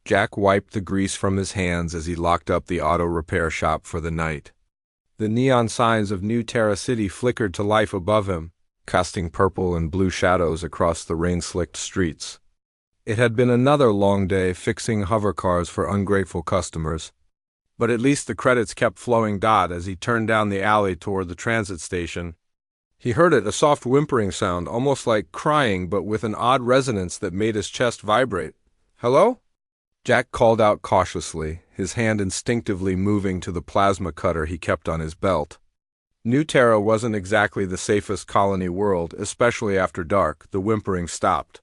Jack wiped the grease from his hands as he locked up the auto repair shop for the night. The neon signs of New Terra City flickered to life above him, casting purple and blue shadows across the rain-slicked streets. It had been another long day fixing hover cars for ungrateful customers, but at least the credits kept flowing. As he turned down the alley toward the transit station, he heard it, a soft whimpering sound, almost like crying but with an odd resonance that made his chest vibrate. "Hello?" Jack called out cautiously, his hand instinctively moving to the plasma cutter he kept on his belt. New Terra wasn't exactly the safest colony world, especially after dark. The whimpering stopped.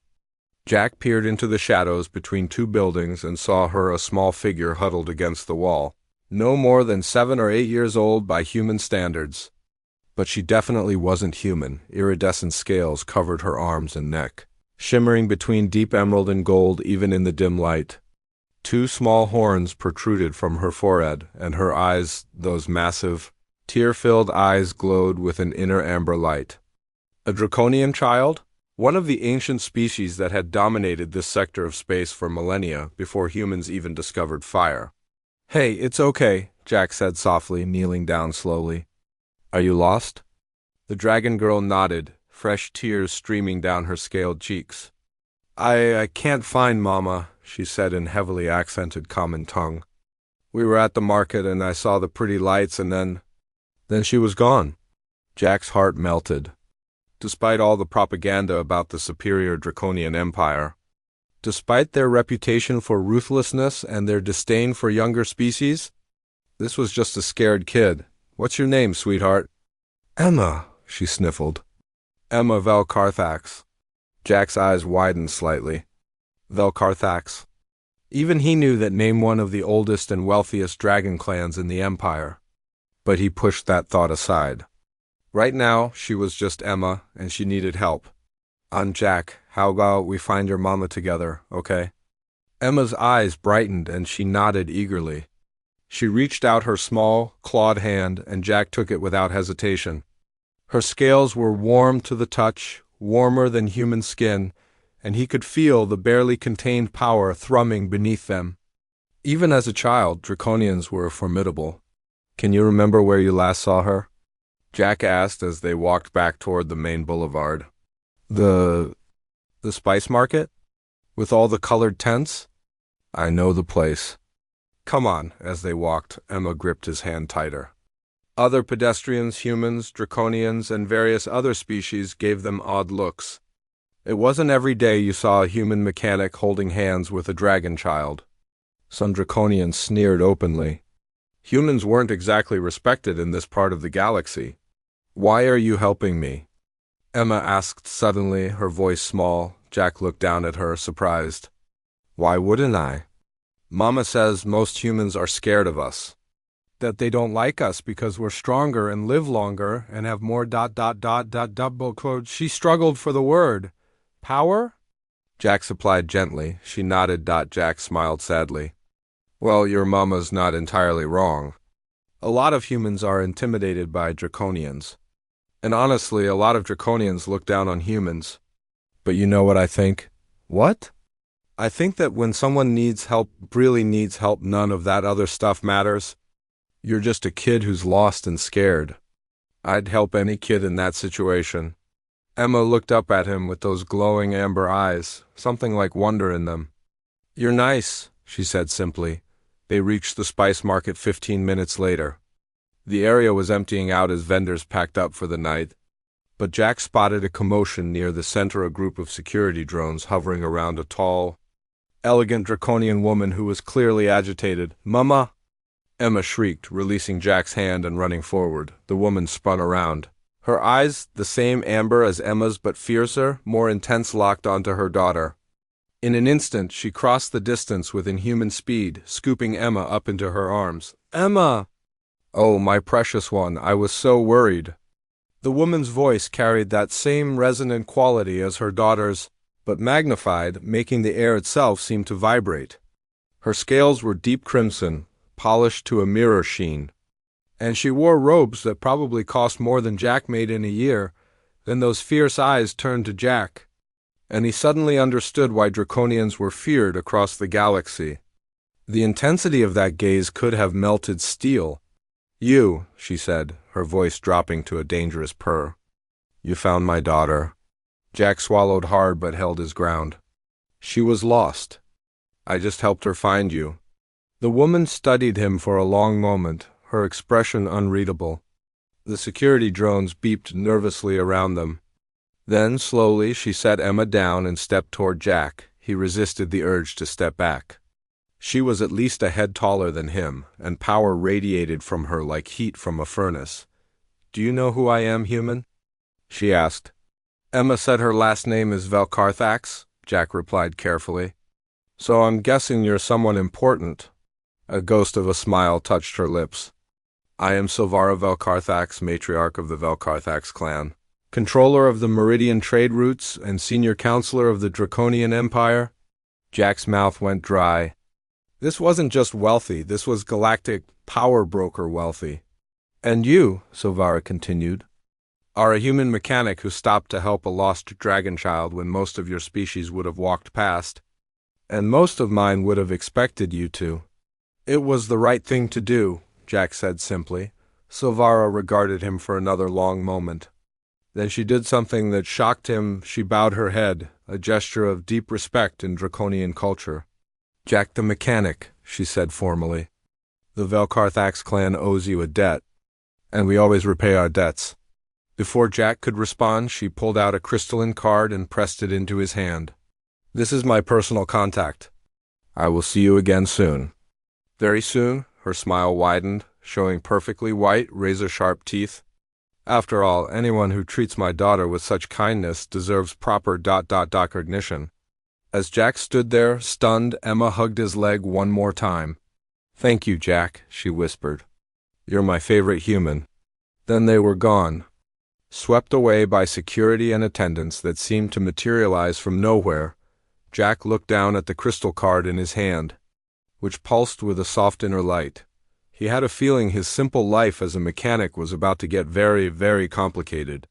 Jack peered into the shadows between two buildings and saw her, a small figure huddled against the wall. No more than 7 or 8 years old by human standards. But she definitely wasn't human. Iridescent scales covered her arms and neck, shimmering between deep emerald and gold even in the dim light. 2 small horns protruded from her forehead, and her eyes, those massive, tear-filled eyes, glowed with an inner amber light. A draconian child? One of the ancient species that had dominated this sector of space for millennia before humans even discovered fire. "Hey, it's okay," Jack said softly, kneeling down slowly. "Are you lost?" The dragon girl nodded, fresh tears streaming down her scaled cheeks. I can't find Mama," she said in heavily accented common tongue. "We were at the market and I saw the pretty lights and then she was gone." Jack's heart melted. Despite all the propaganda about the superior draconian empire, despite their reputation for ruthlessness and their disdain for younger species, this was just a scared kid. "What's your name, sweetheart?" "Emma," she sniffled. "Emma Velcarthax." Jack's eyes widened slightly. Velcarthax. Even he knew that name one of the oldest and wealthiest dragon clans in the empire. But he pushed that thought aside. Right now, she was just Emma, and she needed help. Jack, how about we find your mama together, okay?" Emma's eyes brightened and she nodded eagerly. She reached out her small, clawed hand, and Jack took it without hesitation. Her scales were warm to the touch, warmer than human skin, and he could feel the barely contained power thrumming beneath them. Even as a child, draconians were formidable. "Can you remember where you last saw her?" Jack asked as they walked back toward the main boulevard. The spice market? With all the colored tents? "I know the place." "Come on." As they walked, Emma gripped his hand tighter. Other pedestrians, humans, draconians, and various other species gave them odd looks. It wasn't every day you saw a human mechanic holding hands with a dragon child. Some draconians sneered openly. Humans weren't exactly respected in this part of the galaxy. "Why are you helping me?" Emma asked suddenly, her voice small. Jack looked down at her, surprised. "Why wouldn't I? Mama says most humans are scared of us. That they don't like us because we're stronger and live longer and have more ... double quote." She struggled for the word. "Power?" Jack supplied gently. She nodded. Jack smiled sadly. "Well, your mama's not entirely wrong. A lot of humans are intimidated by draconians. And honestly, a lot of draconians look down on humans. But you know what I think?" "What?" "I think that when someone needs help, really needs help, none of that other stuff matters. You're just a kid who's lost and scared. I'd help any kid in that situation." Emma looked up at him with those glowing amber eyes, something like wonder in them. "You're nice," she said simply. They reached the spice market 15 minutes later. The area was emptying out as vendors packed up for the night. But Jack spotted a commotion near the center, a group of security drones hovering around a tall, elegant draconian woman who was clearly agitated. "Mama!" Emma shrieked, releasing Jack's hand and running forward. The woman spun around. Her eyes, the same amber as Emma's but fiercer, more intense, locked onto her daughter. In an instant, she crossed the distance with inhuman speed, scooping Emma up into her arms. "Emma!" "Oh, my precious one, I was so worried." The woman's voice carried that same resonant quality as her daughter's, but magnified, making the air itself seem to vibrate. Her scales were deep crimson, polished to a mirror sheen, and she wore robes that probably cost more than Jack made in a year. Then those fierce eyes turned to Jack, and he suddenly understood why draconians were feared across the galaxy. The intensity of that gaze could have melted steel. You, she said, her voice dropping to a dangerous purr. You found my daughter. Jack swallowed hard but held his ground. She was lost. I just helped her find you. The woman studied him for a long moment, her expression unreadable. The security drones beeped nervously around them. Then, slowly, she set Emma down and stepped toward Jack. He resisted the urge to step back. She was at least a head taller than him, and power radiated from her like heat from a furnace. Do you know who I am, human? She asked. Emma said her last name is Velkarthax, Jack replied carefully. So I'm guessing you're someone important. A ghost of a smile touched her lips. I am Silvara Velkarthax, matriarch of the Velkarthax clan, controller of the Meridian trade routes and senior counselor of the Draconian Empire. Jack's mouth went dry. This wasn't just wealthy, this was galactic power broker wealthy. And you, Silvara continued, are a human mechanic who stopped to help a lost dragon child when most of your species would have walked past. And most of mine would have expected you to. It was the right thing to do, Jack said simply. Silvara regarded him for another long moment. Then she did something that shocked him. She bowed her head, a gesture of deep respect in Draconian culture. Jack the Mechanic, she said formally. The Velkarthax clan owes you a debt, and we always repay our debts. Before Jack could respond, she pulled out a crystalline card and pressed it into his hand. This is my personal contact. I will see you again soon. Very soon, her smile widened, showing perfectly white, razor-sharp teeth. After all, anyone who treats my daughter with such kindness deserves proper ... recognition. As Jack stood there, stunned, Emma hugged his leg one more time. Thank you, Jack, she whispered. You're my favorite human. Then they were gone, swept away by security and attendants that seemed to materialize from nowhere. Jack looked down at the crystal card in his hand, which pulsed with a soft inner light. He had a feeling his simple life as a mechanic was about to get very, very complicated.